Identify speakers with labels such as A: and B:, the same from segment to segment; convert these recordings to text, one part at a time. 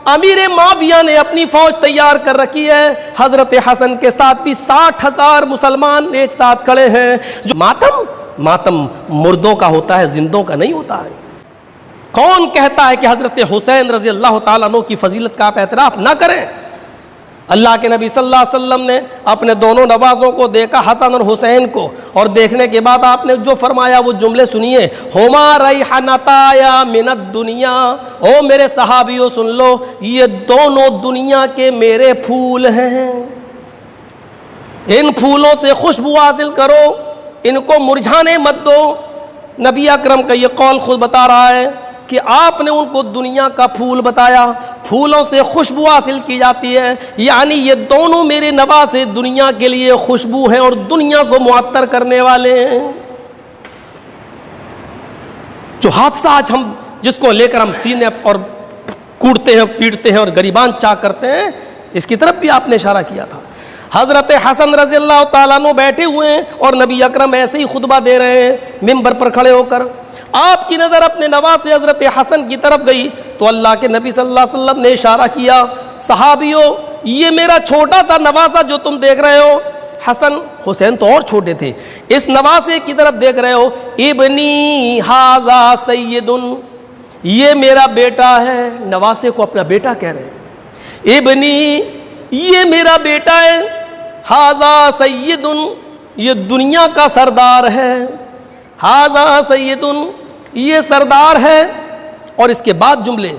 A: امیر معاویہ نے اپنی فوج تیار کر رکھی ہے، حضرت حسن کے ساتھ بھی 60,000 مسلمان ایک ساتھ کھڑے ہیں۔ جو ماتم مردوں کا ہوتا ہے، زندوں کا نہیں ہوتا ہے۔ کون کہتا ہے کہ حضرت حسین رضی اللہ تعالیٰ عنہ کی فضیلت کا آپ اعتراف نہ کریں؟ اللہ کے نبی صلی اللہ علیہ وسلم نے اپنے دونوں نوازوں کو دیکھا، حسن اور حسین کو، اور دیکھنے کے بعد آپ نے جو فرمایا وہ جملے سنیے، ہما ریحانتایا من الدنیا، او میرے صحابیوں سن لو، یہ دونوں دنیا کے میرے پھول ہیں، ان پھولوں سے خوشبو حاصل کرو، ان کو مرجھانے مت دو۔ نبی اکرم کا یہ قول خود بتا رہا ہے کہ آپ نے ان کو دنیا کا پھول بتایا، پھولوں سے خوشبو حاصل کی جاتی ہے، یعنی یہ دونوں میرے نواسے دنیا کے لیے خوشبو ہیں اور دنیا کو معطر کرنے والے ہیں۔ جو حادثہ آج ہم جس کو لے کر ہم سینے اور کوڑتے ہیں، پیٹتے ہیں اور گریبان چاک کرتے ہیں، اس کی طرف بھی آپ نے اشارہ کیا تھا۔ حضرت حسن رضی اللہ تعالیٰ عنہ بیٹھے ہوئے ہیں اور نبی اکرم ایسے ہی خطبہ دے رہے ہیں ممبر پر کھڑے ہو کر، آپ کی نظر اپنے نواسے حضرت حسن کی طرف گئی تو اللہ کے نبی صلی اللہ علیہ وسلم نے اشارہ کیا، صحابیوں یہ میرا چھوٹا سا نواسہ جو تم دیکھ رہے ہو، حسن حسین تو اور چھوٹے تھے، اس نواسے کی طرف دیکھ رہے ہو، ابنی ھذا سید، یہ میرا بیٹا ہے، نواسے کو اپنا بیٹا کہہ رہے ہیں، ابنی یہ میرا بیٹا ہے، ھذا سید یہ دنیا کا سردار ہے، ھذا سید یہ سردار ہے، اور اس کے بعد جملے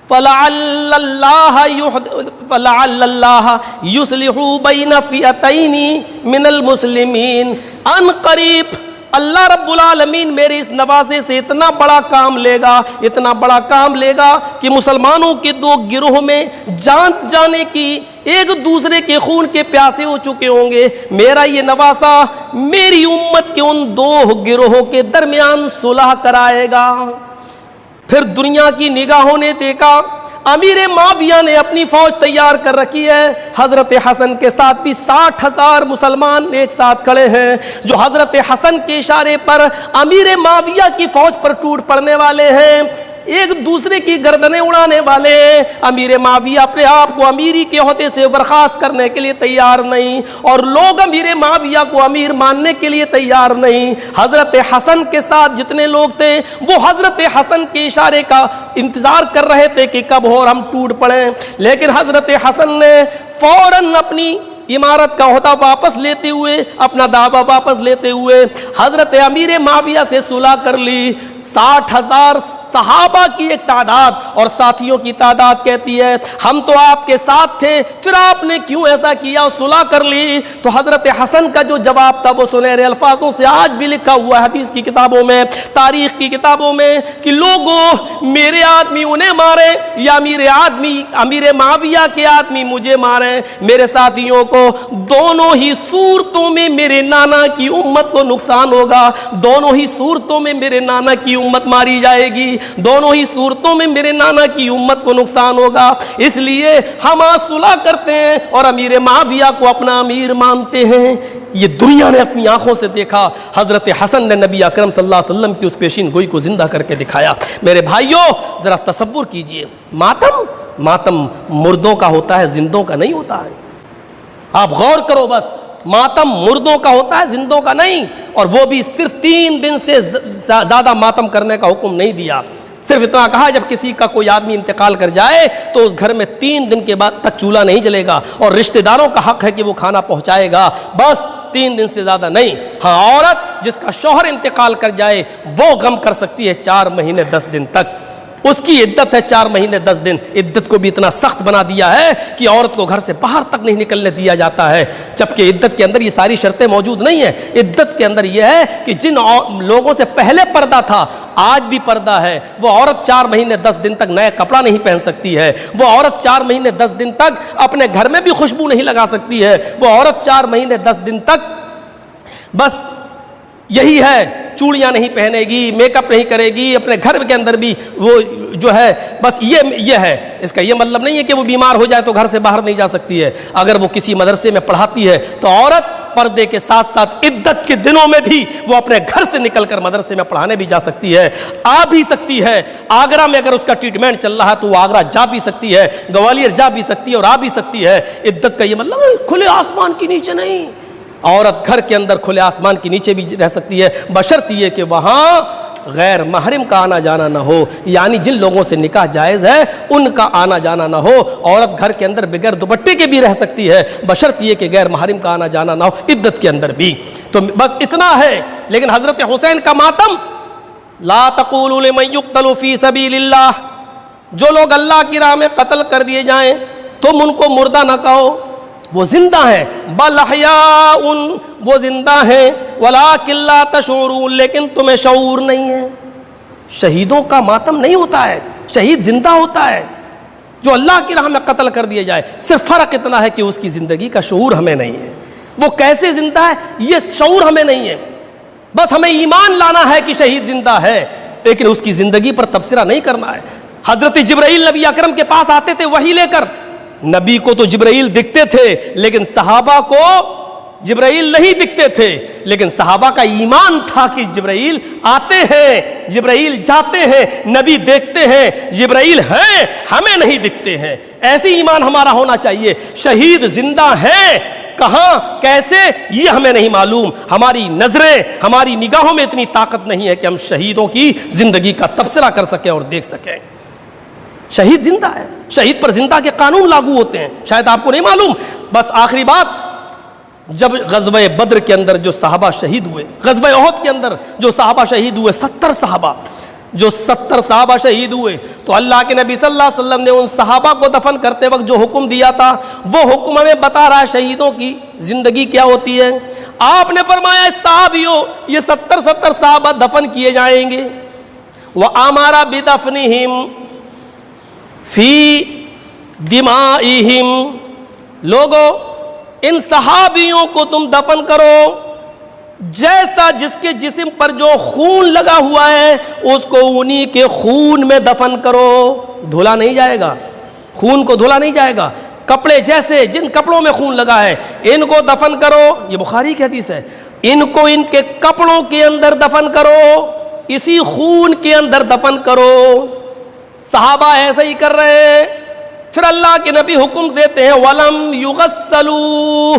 A: فَلَعَلَّ اللَّهَ يُصْلِحُ بَيْنَ فِئَتَيْنِ مِنَ الْمُسْلِمِينَ، ان قریب اللہ رب العالمین میرے اس نواسے سے اتنا بڑا کام لے گا کہ مسلمانوں کے دو گروہ میں جان جانے کی، ایک دوسرے کے خون کے پیاسے ہو چکے ہوں گے، میرا یہ نواسہ میری امت کے ان دو گروہوں کے درمیان صلح کرائے گا۔ پھر دنیا کی نگاہوں نے دیکھا، امیر معاویہ نے اپنی فوج تیار کر رکھی ہے، حضرت حسن کے ساتھ بھی 60,000 مسلمان ایک ساتھ کھڑے ہیں، جو حضرت حسن کے اشارے پر امیر معاویہ کی فوج پر ٹوٹ پڑنے والے ہیں، ایک دوسرے کی گردنیں اڑانے والے ہیں۔ امیر معاویہ اپنے آپ کو امیری کے عہدے سے برخاست کرنے کے لیے تیار نہیں، اور لوگ امیر معاویہ کو امیر ماننے کے لیے تیار نہیں۔ حضرت حسن کے ساتھ جتنے لوگ تھے وہ حضرت حسن کے اشارے کا انتظار کر رہے تھے کہ کب اور ہم ٹوٹ پڑیں، لیکن حضرت حسن نے فوراً اپنی امارت کا عہدہ واپس لیتے ہوئے، اپنا دعویٰ واپس لیتے ہوئے حضرت امیر معاویہ سے صلح کر لی۔ 60,000 صحابہ کی ایک تعداد اور ساتھیوں کی تعداد کہتی ہے ہم تو آپ کے ساتھ تھے، پھر آپ نے کیوں ایسا کیا، صلح کر لی؟ تو حضرت حسن کا جو جواب تھا وہ سنہرے الفاظوں سے آج بھی لکھا ہوا ہے حدیث کی کتابوں میں، تاریخ کی کتابوں میں، کہ لوگوں میرے آدمی انہیں مارے یا امیر معاویہ کے آدمی مجھے مارے، میرے ساتھیوں کو دونوں ہی صورتوں میں میرے نانا کی امت کو نقصان ہوگا، دونوں ہی صورتوں میں میرے نانا کی امت ماری جائے گی، دونوں ہی صورتوں میں میرے نانا کی امت کو نقصان ہوگا، اس لیے ہم آج صلح کرتے ہیں اور امیر معاویہ کو اپنا امیر مانتے ہیں۔ یہ دنیا نے اپنی آنکھوں سے دیکھا، حضرت حسن نے نبی اکرم صلی اللہ علیہ وسلم کی اس پیشین گوئی کو زندہ کر کے دکھایا۔ میرے بھائیوں ذرا تصور کیجئے، ماتم مردوں کا ہوتا ہے، زندوں کا نہیں ہوتا ہے۔ آپ غور کرو، بس ماتم مردوں کا ہوتا ہے، زندوں کا نہیں، اور وہ بھی صرف 3 دن سے زیادہ ماتم کرنے کا حکم نہیں دیا، صرف اتنا کہا جب کسی کا کوئی آدمی انتقال کر جائے تو اس گھر میں 3 دن کے بعد تک چولہا نہیں جلے گا، اور رشتہ داروں کا حق ہے کہ وہ کھانا پہنچائے گا، بس 3 دن سے زیادہ نہیں۔ ہاں، عورت جس کا شوہر انتقال کر جائے وہ غم کر سکتی ہے 4 مہینے 10 دن تک، اس کی عدت ہے 4 مہینے 10 دن۔ عدت کو بھی اتنا سخت بنا دیا ہے کہ عورت کو گھر سے باہر تک نہیں نکلنے دیا جاتا ہے، جبکہ عدت کے اندر یہ ساری شرطیں موجود نہیں ہیں۔ عدت کے اندر یہ ہے کہ جن لوگوں سے پہلے پردہ تھا آج بھی پردہ ہے، وہ عورت 4 مہینے 10 دن تک نیا کپڑا نہیں پہن سکتی ہے، وہ عورت 4 مہینے 10 دن تک اپنے گھر میں بھی خوشبو نہیں لگا سکتی ہے، وہ عورت 4 مہینے 10 دن تک بس یہی ہے، چوڑیاں نہیں پہنے گی، میک اپ نہیں کرے گی، اپنے گھر کے اندر بھی وہ جو ہے بس یہ ہے۔ اس کا یہ مطلب نہیں ہے کہ وہ بیمار ہو جائے تو گھر سے باہر نہیں جا سکتی ہے، اگر وہ کسی مدرسے میں پڑھاتی ہے تو عورت پردے کے ساتھ ساتھ عدت کے دنوں میں بھی وہ اپنے گھر سے نکل کر مدرسے میں پڑھانے بھی جا سکتی ہے، آ بھی سکتی ہے۔ آگرہ میں اگر اس کا ٹریٹمنٹ چل رہا ہے تو وہ آگرہ جا بھی سکتی ہے، گوالیر جا بھی سکتی ہے اور آ بھی سکتی ہے۔ عدت کا یہ مطلب کھلے آسمان کے نیچے نہیں، عورت گھر کے اندر کھلے آسمان کے نیچے بھی رہ سکتی ہے، بشرط یہ کہ وہاں غیر محرم کا آنا جانا نہ ہو، یعنی جن لوگوں سے نکاح جائز ہے ان کا آنا جانا نہ ہو۔ عورت گھر کے اندر بغیر دوپٹے کے بھی رہ سکتی ہے، بشرط یہ کہ غیر محرم کا آنا جانا نہ ہو، عدت کے اندر بھی۔ تو بس اتنا ہے۔ لیکن حضرت حسین کا ماتم، لا تقولوا لمن يقتل في سبيل اللہ، جو لوگ اللہ کی راہ میں قتل کر دیے جائیں تم ان کو مردہ نہ کہو، وہ زندہ ہیں، بل احیاء، وہ زندہ ہیں، ولکن لا تشعرون، لیکن تمہیں شعور نہیں ہے۔ شہیدوں کا ماتم نہیں ہوتا ہے، شہید زندہ ہوتا ہے جو اللہ کی راہ میں قتل کر دیا جائے، صرف فرق اتنا ہے کہ اس کی زندگی کا شعور ہمیں نہیں ہے، وہ کیسے زندہ ہے یہ شعور ہمیں نہیں ہے۔ بس ہمیں ایمان لانا ہے کہ شہید زندہ ہے، لیکن اس کی زندگی پر تبصرہ نہیں کرنا ہے۔ حضرت جبرائیل نبی اکرم کے پاس آتے تھے وحی لے کر، نبی کو تو جبرائیل دکھتے تھے لیکن صحابہ کو جبرائیل نہیں دکھتے تھے، لیکن صحابہ کا ایمان تھا کہ جبرائیل آتے ہیں، جبرائیل جاتے ہیں، نبی دیکھتے ہیں، جبرائیل ہیں، ہمیں نہیں دکھتے ہیں۔ ایسی ایمان ہمارا ہونا چاہیے۔ شہید زندہ ہیں، کہاں کیسے یہ ہمیں نہیں معلوم، ہماری نظریں ہماری نگاہوں میں اتنی طاقت نہیں ہے کہ ہم شہیدوں کی زندگی کا تبصرہ کر سکیں اور دیکھ سکیں۔ شہید زندہ ہے، شہید پر زندہ کے قانون لاگو ہوتے ہیں، شاید آپ کو نہیں معلوم۔ بس آخری بات، جب غزوہ بدر کے اندر جو صحابہ شہید ہوئے، غزوہ احد کے اندر جو صحابہ شہید ہوئے، 70 صحابہ شہید ہوئے، تو اللہ کے نبی صلی اللہ علیہ وسلم نے ان صحابہ کو دفن کرتے وقت جو حکم دیا تھا وہ حکم ہمیں بتا رہا ہے شہیدوں کی زندگی کیا ہوتی ہے۔ آپ نے فرمایا صحابیوں، یہ 70 صحابہ دفن کیے جائیں گے، وَأَمَرَ بِدَفْنِهِمْ فی دمائہم، لوگو ان صحابیوں کو تم دفن کرو جیسا جس کے جسم پر جو خون لگا ہوا ہے اس کو انہی کے خون میں دفن کرو، دھولا نہیں جائے گا، خون کو دھولا نہیں جائے گا۔ کپڑے جیسے جن کپڑوں میں خون لگا ہے ان کو دفن کرو، یہ بخاری کی حدیث ہے، ان کو ان کے کپڑوں کے اندر دفن کرو، اسی خون کے اندر دفن کرو۔ صحابہ ایسا ہی کر رہے ہیں۔ پھر اللہ کے نبی حکم دیتے ہیں وَلَمْ يُغَسَّلُوا،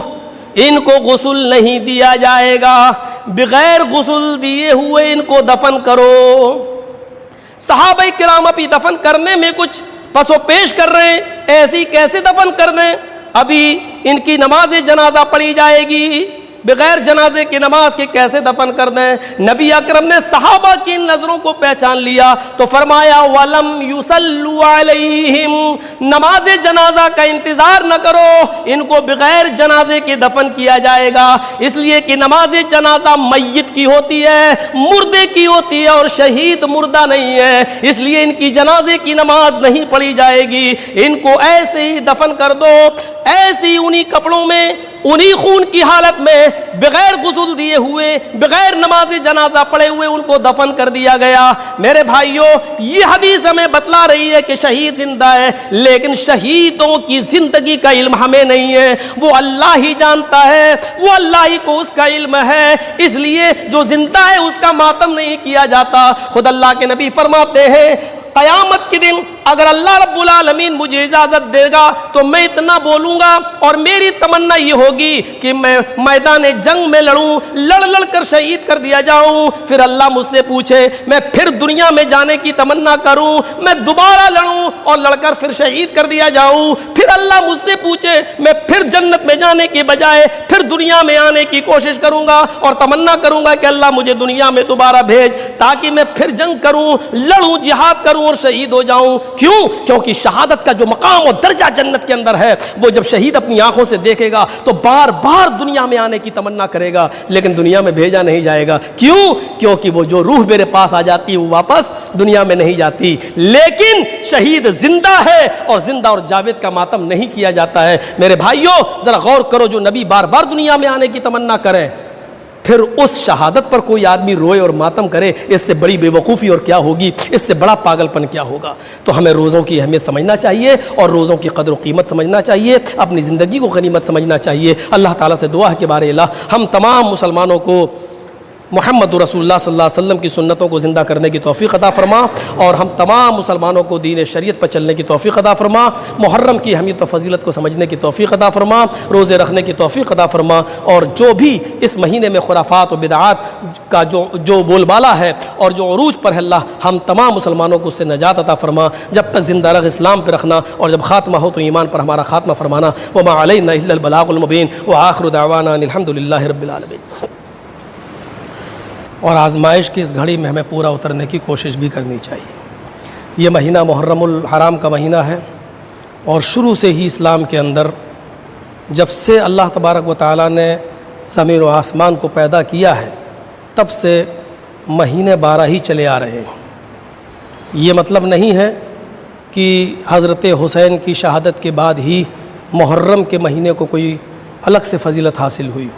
A: ان کو غسل نہیں دیا جائے گا، بغیر غسل دیے ہوئے ان کو دفن کرو۔ صحابہ کرام ابھی دفن کرنے میں کچھ پس و پیش کر رہے ہیں، ایسی کیسے دفن کر دیں، ابھی ان کی نماز جنازہ پڑھی جائے گی، بغیر جنازے کی نماز کے کیسے دفن کر دیں؟ نبی اکرم نے صحابہ کی نظروں کو پہچان لیا تو فرمایا وَلَمْ يُصَلُّوا عَلَيْهِمْ، نماز جنازہ کا انتظار نہ کرو، ان کو بغیر جنازے کے دفن کیا جائے گا، اس لیے کہ نماز جنازہ میت کی ہوتی ہے، مردے کی ہوتی ہے، اور شہید مردہ نہیں ہے، اس لیے ان کی جنازے کی نماز نہیں پڑھی جائے گی، ان کو ایسے ہی دفن کر دو، ایسی انہی کپڑوں میں، انہی خون کی حالت میں، بغیر غسل دیے ہوئے، بغیر نماز جنازہ پڑھے ہوئے ان کو دفن کر دیا گیا۔ میرے بھائیوں، یہ حدیث ہمیں بتلا رہی ہے کہ شہید زندہ ہے، لیکن شہیدوں کی زندگی کا علم ہمیں نہیں ہے، وہ اللہ ہی جانتا ہے، وہ اللہ ہی کو اس کا علم ہے، اس لیے جو زندہ ہے اس کا ماتم نہیں کیا جاتا۔ خود اللہ کے نبی فرماتے ہیں قیامت کے دن اگر اللہ رب العالمین مجھے اجازت دے گا تو میں اتنا بولوں گا اور میری تمنا یہ ہوگی کہ میں میدان جنگ میں لڑوں، لڑ کر شہید کر دیا جاؤں، پھر اللہ مجھ سے پوچھے میں پھر دنیا میں جانے کی تمنا کروں، میں دوبارہ لڑوں اور لڑ کر پھر شہید کر دیا جاؤں، پھر اللہ مجھ سے پوچھے میں پھر جنت میں جانے کے بجائے پھر دنیا میں آنے کی کوشش کروں گا اور تمنا کروں گا کہ اللہ مجھے دنیا میں دوبارہ بھیج تاکہ میں پھر جنگ کروں، لڑوں، جہاد کروں اور شہید ہو جاؤں۔ کیوں؟ کیونکہ شہادت کا جو مقام اور درجہ جنت کے اندر ہے وہ جب شہید اپنی آنکھوں سے دیکھے گا تو بار بار دنیا میں آنے کی تمنا کرے گا، لیکن دنیا میں بھیجا نہیں جائے گا۔ کیوں؟ کیونکہ وہ جو روح میرے پاس آ جاتی ہے وہ واپس دنیا میں نہیں جاتی، لیکن شہید زندہ ہے اور زندہ اور جاوید کا ماتم نہیں کیا جاتا ہے۔ میرے بھائیوں ذرا غور کرو، جو نبی بار بار دنیا میں آنے کی تمنا کریں پھر اس شہادت پر کوئی آدمی روئے اور ماتم کرے، اس سے بڑی بے وقوفی اور کیا ہوگی، اس سے بڑا پاگل پن کیا ہوگا؟ تو ہمیں روزوں کی اہمیت سمجھنا چاہیے اور روزوں کی قدر و قیمت سمجھنا چاہیے، اپنی زندگی کو غنیمت سمجھنا چاہیے۔ اللہ تعالیٰ سے دعا ہے کہ بار الہ ہم تمام مسلمانوں کو محمد رسول اللہ صلی اللہ علیہ وسلم کی سنتوں کو زندہ کرنے کی توفیق عطا فرما، اور ہم تمام مسلمانوں کو دین شریعت پر چلنے کی توفیق عطا فرما، محرم کی اہمیت و فضیلت کو سمجھنے کی توفیق عطا فرما، روزے رکھنے کی توفیق عطا فرما، اور جو بھی اس مہینے میں خرافات و بدعات کا جو بول بالا ہے اور جو عروج پر ہے، اللہ ہم تمام مسلمانوں کو اس سے نجات عطا فرما، جب تک زندہ رہ اسلام پہ رکھنا، اور جب خاتمہ ہو تو ایمان پر ہمارا خاتمہ فرمانا۔ وما علینا الا البلاغ المبین، وآخر دعوانا ان الحمد للہ رب العالمین۔ اور آزمائش کی اس گھڑی میں ہمیں پورا اترنے کی کوشش بھی کرنی چاہیے۔ یہ مہینہ محرم الحرام کا مہینہ ہے، اور شروع سے ہی اسلام کے اندر جب سے اللہ تبارک و تعالیٰ نے زمین و آسمان کو پیدا کیا ہے، تب سے مہینے 12 ہی چلے آ رہے ہیں۔ یہ مطلب نہیں ہے کہ حضرت حسین کی شہادت کے بعد ہی محرم کے مہینے کو کوئی الگ سے فضیلت حاصل ہوئی۔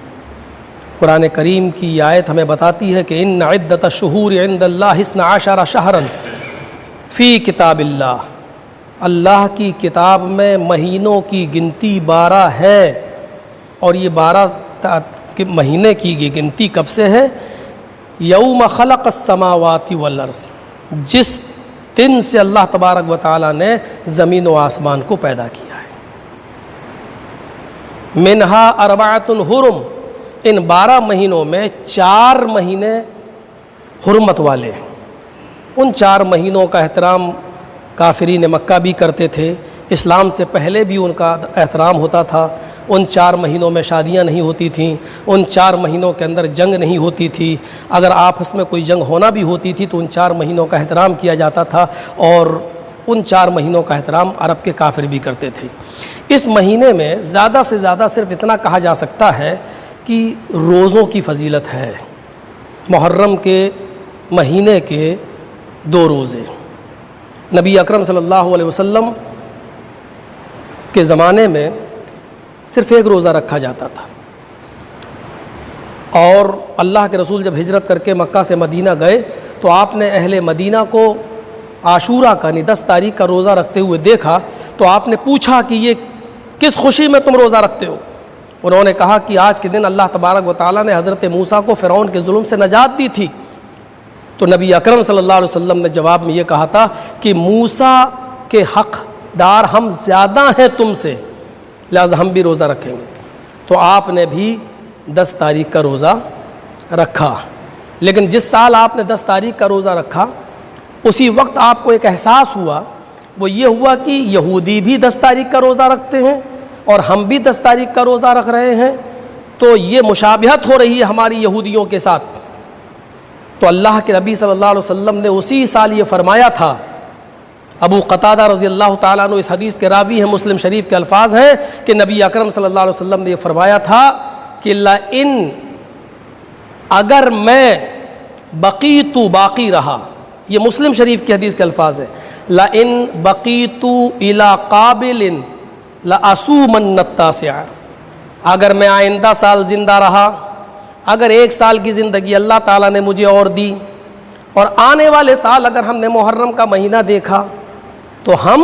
A: قرآن کریم کی یہ آیت ہمیں بتاتی ہے کہ ان عدت الشہور عند اللہ 12 شہرا فی کتاب اللہ، اللہ کی کتاب میں مہینوں کی گنتی 12 ہے، اور یہ 12 مہینے کی یہ گنتی کب سے ہے؟ یوم خلق السماوات والارض، جس دن سے اللہ تبارک و تعالیٰ نے زمین و آسمان کو پیدا کیا ہے۔ منہا اربعۃ حرم، ان 12 مہینوں میں 4 مہینے حرمت والے ہیں۔ ان 4 مہینوں کا احترام کافرین مکہ بھی کرتے تھے، اسلام سے پہلے بھی ان کا احترام ہوتا تھا۔ ان 4 مہینوں میں شادیاں نہیں ہوتی تھیں، ان 4 مہینوں کے اندر جنگ نہیں ہوتی تھی، اگر آپس میں کوئی جنگ ہونا بھی ہوتی تھی تو ان 4 مہینوں کا احترام کیا جاتا تھا، اور ان 4 مہینوں کا احترام عرب کے کافر بھی کرتے تھے۔ اس مہینے میں زیادہ سے زیادہ صرف اتنا کہا جا سکتا ہے کہ روزوں کی فضیلت ہے۔ محرم کے مہینے کے 2 روزے، نبی اکرم صلی اللہ علیہ وسلم کے زمانے میں صرف 1 روزہ رکھا جاتا تھا، اور اللہ کے رسول جب ہجرت کر کے مکہ سے مدینہ گئے تو آپ نے اہل مدینہ کو عاشورہ کا 10 تاریخ کا روزہ رکھتے ہوئے دیکھا، تو آپ نے پوچھا کہ یہ کس خوشی میں تم روزہ رکھتے ہو؟ انہوں نے کہا کہ آج کے دن اللہ تبارک و تعالیٰ نے حضرت موسیٰ کو فرعون کے ظلم سے نجات دی تھی۔ تو نبی اکرم صلی اللہ علیہ وسلم نے جواب میں یہ کہا تھا کہ موسیٰ کے حقدار ہم زیادہ ہیں تم سے، لہذا ہم بھی روزہ رکھیں گے۔ تو آپ نے بھی 10 تاریخ کا روزہ رکھا، لیکن جس سال آپ نے 10 تاریخ کا روزہ رکھا، اسی وقت آپ کو ایک احساس ہوا، وہ یہ ہوا کہ یہودی بھی 10 تاریخ کا روزہ رکھتے ہیں اور ہم بھی 10 تاریخ کا روزہ رکھ رہے ہیں، تو یہ مشابہت ہو رہی ہے ہماری یہودیوں کے ساتھ۔ تو اللہ کے نبی صلی اللہ علیہ وسلم نے اسی سال یہ فرمایا تھا۔ ابو قتادہ رضی اللہ تعالیٰ عنہ اس حدیث کے راوی ہیں، مسلم شریف کے الفاظ ہیں کہ نبی اکرم صلی اللہ علیہ وسلم نے یہ فرمایا تھا کہ لئن، اگر میں بقیت باقی رہا، یہ مسلم شریف کی حدیث کے الفاظ ہیں، لئن بقیت الی قابل لأصومن التاسع، اگر میں آئندہ سال زندہ رہا، اگر 1 سال کی زندگی اللہ تعالیٰ نے مجھے اور دی، اور آنے والے سال اگر ہم نے محرم کا مہینہ دیکھا تو ہم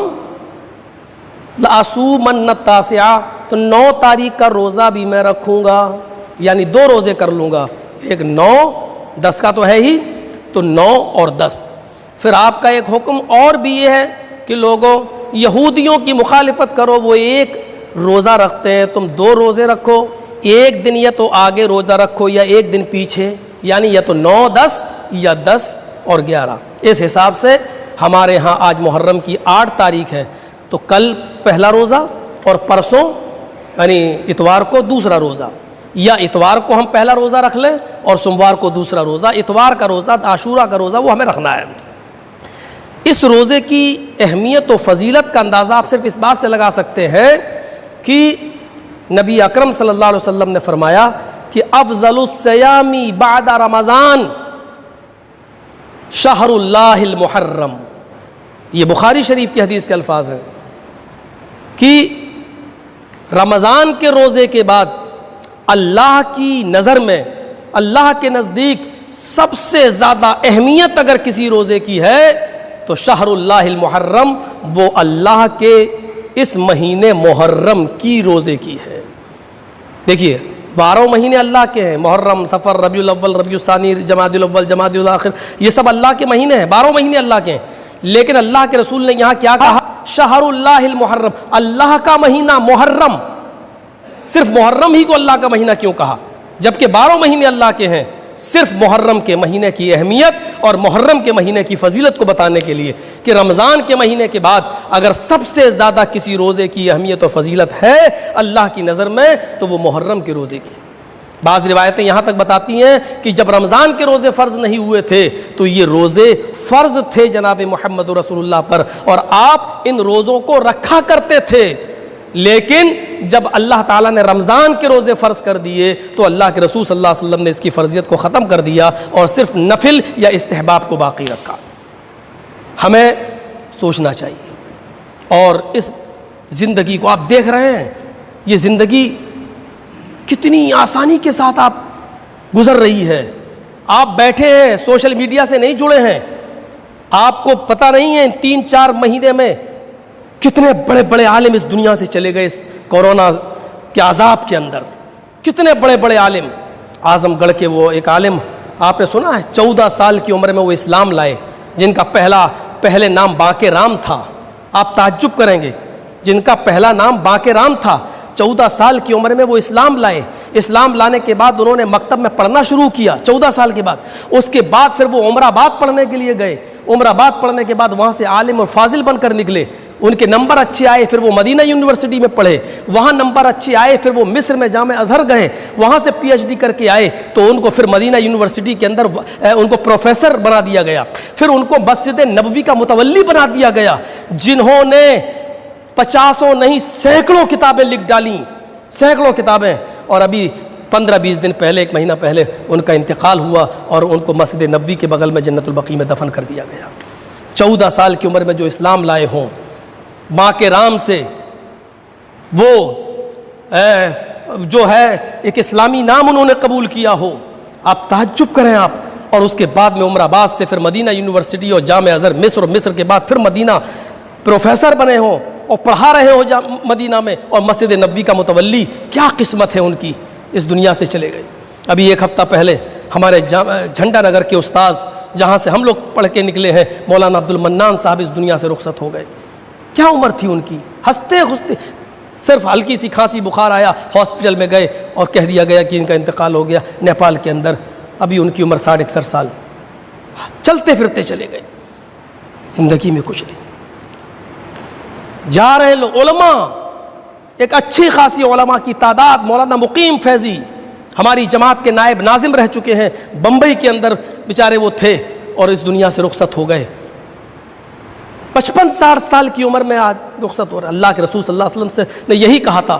A: لأصومن التاسع، تو 9 تاریخ کا روزہ بھی میں رکھوں گا، یعنی 2 روزے کر لوں گا، ایک 9، 10 کا تو ہے ہی، تو 9 اور 10۔ پھر آپ کا ایک حکم اور بھی یہ ہے کہ لوگوں، یہودیوں کی مخالفت کرو، وہ 1 روزہ رکھتے ہیں، تم 2 روزے رکھو، 1 دن یا تو آگے روزہ رکھو یا 1 دن پیچھے، یعنی یا تو 9 10 یا 10 اور 11۔ اس حساب سے ہمارے ہاں آج محرم کی 8 تاریخ ہے، تو کل پہلا روزہ اور پرسوں یعنی اتوار کو دوسرا روزہ، یا اتوار کو ہم پہلا روزہ رکھ لیں اور سوموار کو دوسرا روزہ، اتوار کا روزہ عاشورہ کا روزہ وہ ہمیں رکھنا ہے۔ اس روزے کی اہمیت و فضیلت کا اندازہ آپ صرف اس بات سے لگا سکتے ہیں کہ نبی اکرم صلی اللہ علیہ وسلم نے فرمایا کہ افضل الصیام بعد رمضان شہر اللہ المحرم، یہ بخاری شریف کی حدیث کے الفاظ ہیں کہ رمضان کے روزے کے بعد اللہ کی نظر میں اللہ کے نزدیک سب سے زیادہ اہمیت اگر کسی روزے کی ہے تو شہر اللہ المحرم، وہ اللہ کے اس مہینے محرم کی روزے کی ہے۔ دیکھیے 12 مہینے اللہ کے ہیں، محرم، صفر، ربیع الاول، ربیع الثانی، جمادی الاول، جمادی الاخر، یہ سب اللہ کے مہینے ہیں، 12 مہینے اللہ کے ہیں۔ لیکن اللہ کے رسول نے یہاں کیا کہا؟ شہر اللہ المحرم، اللہ کا مہینہ محرم۔ صرف محرم ہی کو اللہ کا مہینہ کیوں کہا جبکہ 12 مہینے اللہ کے ہیں؟ صرف محرم کے مہینے کی اہمیت اور محرم کے مہینے کی فضیلت کو بتانے کے لیے کہ رمضان کے مہینے کے بعد اگر سب سے زیادہ کسی روزے کی اہمیت و فضیلت ہے اللہ کی نظر میں تو وہ محرم کے روزے کی۔ بعض روایتیں یہاں تک بتاتی ہیں کہ جب رمضان کے روزے فرض نہیں ہوئے تھے تو یہ روزے فرض تھے جناب محمد رسول اللہ پر، اور آپ ان روزوں کو رکھا کرتے تھے۔ لیکن جب اللہ تعالیٰ نے رمضان کے روزے فرض کر دیے تو اللہ کے رسول صلی اللہ علیہ وسلم نے اس کی فرضیت کو ختم کر دیا اور صرف نفل یا استحباب کو باقی رکھا۔ ہمیں سوچنا چاہیے، اور اس زندگی کو آپ دیکھ رہے ہیں، یہ زندگی کتنی آسانی کے ساتھ آپ گزر رہی ہے۔ آپ بیٹھے ہیں، سوشل میڈیا سے نہیں جڑے ہیں، آپ کو پتہ نہیں ہے 3-4 مہینے میں کتنے بڑے بڑے عالم اس دنیا سے چلے گئے۔ اس کورونا کے عذاب کے اندر کتنے بڑے بڑے عالم، اعظم گڑھ کے وہ ایک عالم آپ نے سنا ہے 14 سال کی عمر میں وہ اسلام لائے، جن کا پہلے نام باقر رام تھا۔ آپ تعجب کریں گے، جن کا پہلا نام باقر رام تھا، 14 سال کی عمر میں وہ اسلام لائے۔ اسلام لانے کے بعد انہوں نے مکتب میں پڑھنا شروع کیا 14 سال کے بعد۔ اس کے بعد پھر وہ عمر آباد پڑھنے کے لیے گئے۔ عمر آباد پڑھنے کے بعد وہاں سے عالم اور فاضل بن کر نکلے، ان کے نمبر اچھے آئے، پھر وہ مدینہ یونیورسٹی میں پڑھے، وہاں نمبر اچھے آئے، پھر وہ مصر میں جامع ازہر گئے، وہاں سے پی ایچ ڈی کر کے آئے تو ان کو پھر مدینہ یونیورسٹی کے اندر ان کو پروفیسر بنا دیا گیا، پھر ان کو مسجد نبوی کا متولی بنا دیا گیا، جنہوں نے 50 نہیں سینکڑوں کتابیں لکھ ڈالیں، سینکڑوں کتابیں، اور ابھی 15-20 دن پہلے، 1 مہینہ پہلے ان کا انتقال ہوا اور ان کو مسجد نبوی کے بغل میں جنت البقیع میں دفن کر دیا گیا۔ 14 سال کی عمر میں جو اسلام لائے ہوں، ماں کے رام سے وہ جو ہے ایک اسلامی نام انہوں نے قبول کیا ہو، آپ تعجب کریں آپ، اور اس کے بعد میں عمر آباد سے پھر مدینہ یونیورسٹی اور جامع ازہر مصر، اور مصر کے بعد پھر مدینہ پروفیسر بنے ہوں اور پڑھا رہے ہو مدینہ میں، اور مسجد نبوی کا متولی، کیا قسمت ہے ان کی، اس دنیا سے چلے گئے۔ ابھی 1 ہفتہ پہلے ہمارے جھنڈا نگر کے استاذ جہاں سے ہم لوگ پڑھ کے نکلے ہیں، مولانا عبد المنان صاحب اس دنیا سے رخصت ہو گئے۔ کیا عمر تھی ان کی، ہنستے خستے، صرف ہلکی سی کھانسی بخار آیا، ہاسپٹل میں گئے اور کہہ دیا گیا کہ ان کا انتقال ہو گیا نیپال کے اندر۔ ابھی ان کی عمر 61 سال، چلتے پھرتے چلے گئے، زندگی میں کچھ نہیں۔ جا رہے لوگ علماء، ایک اچھی خاصی علماء کی تعداد، مولانا مقیم فیضی ہماری جماعت کے نائب ناظم رہ چکے ہیں، بمبئی کے اندر بیچارے وہ تھے اور اس دنیا سے رخصت ہو گئے۔ 55-60 سال کی عمر میں آج رخصت ہو رہا ہے۔ اللہ کے رسول صلی اللہ علیہ وسلم سے نے یہی کہا تھا،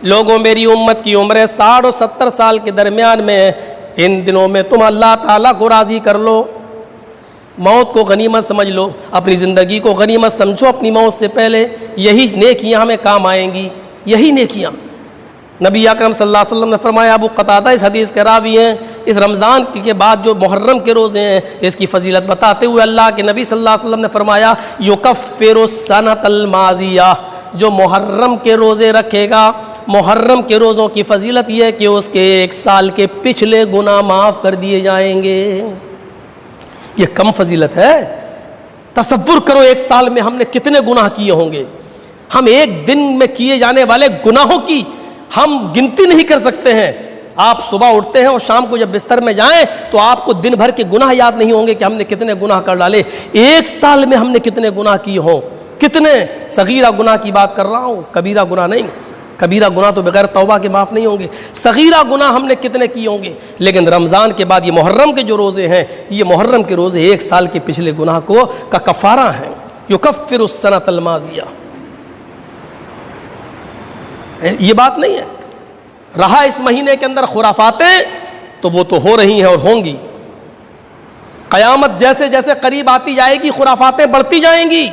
A: لوگوں میری امت کی عمریں 60 اور 70 سال کے درمیان میں ہے، ان دنوں میں تم اللہ تعالیٰ کو راضی کر لو، موت کو غنیمت سمجھ لو، اپنی زندگی کو غنیمت سمجھو اپنی موت سے پہلے، یہی نیکیاں ہمیں کام آئیں گی، یہی نیکیاں۔ نبی اکرم صلی اللہ علیہ وسلم نے فرمایا، ابو قتادہ اس حدیث کے راوی ہیں، اس رمضان کے بعد جو محرم کے روزے ہیں اس کی فضیلت بتاتے ہوئے اللہ کے نبی صلی اللہ علیہ وسلم نے فرمایا، یکفر السنۃ الماضیہ، جو محرم کے روزے رکھے گا، محرم کے روزوں کی فضیلت یہ ہے کہ اس کے 1 سال کے پچھلے گناہ معاف کر دیے جائیں گے۔ یہ کم فضیلت ہے؟ تصور کرو 1 سال میں ہم نے کتنے گناہ کیے ہوں گے، ہم 1 دن میں کیے جانے والے گناہوں کی ہم گنتی نہیں کر سکتے ہیں۔ آپ صبح اٹھتے ہیں اور شام کو جب بستر میں جائیں تو آپ کو دن بھر کے گناہ یاد نہیں ہوں گے کہ ہم نے کتنے گناہ کر ڈالے۔ 1 سال میں ہم نے کتنے گناہ کیے ہوں، کتنے صغیرہ گناہ کی بات کر رہا ہوں، کبیرہ گناہ نہیں، کبیرہ گناہ تو بغیر توبہ کے معاف نہیں ہوں گے، صغیرہ گناہ ہم نے کتنے کیے ہوں گے۔ لیکن رمضان کے بعد یہ محرم کے جو روزے ہیں، یہ محرم کے روزے 1 سال کے پچھلے گناہ کا کفارہ ہیں۔ یکفر السنۃ الماضیہ، یہ بات نہیں ہے۔ رہا اس مہینے کے اندر خرافاتیں تو وہ تو ہو رہی ہیں اور ہوں گی، قیامت جیسے جیسے قریب آتی جائے گی خرافاتیں بڑھتی جائیں گی۔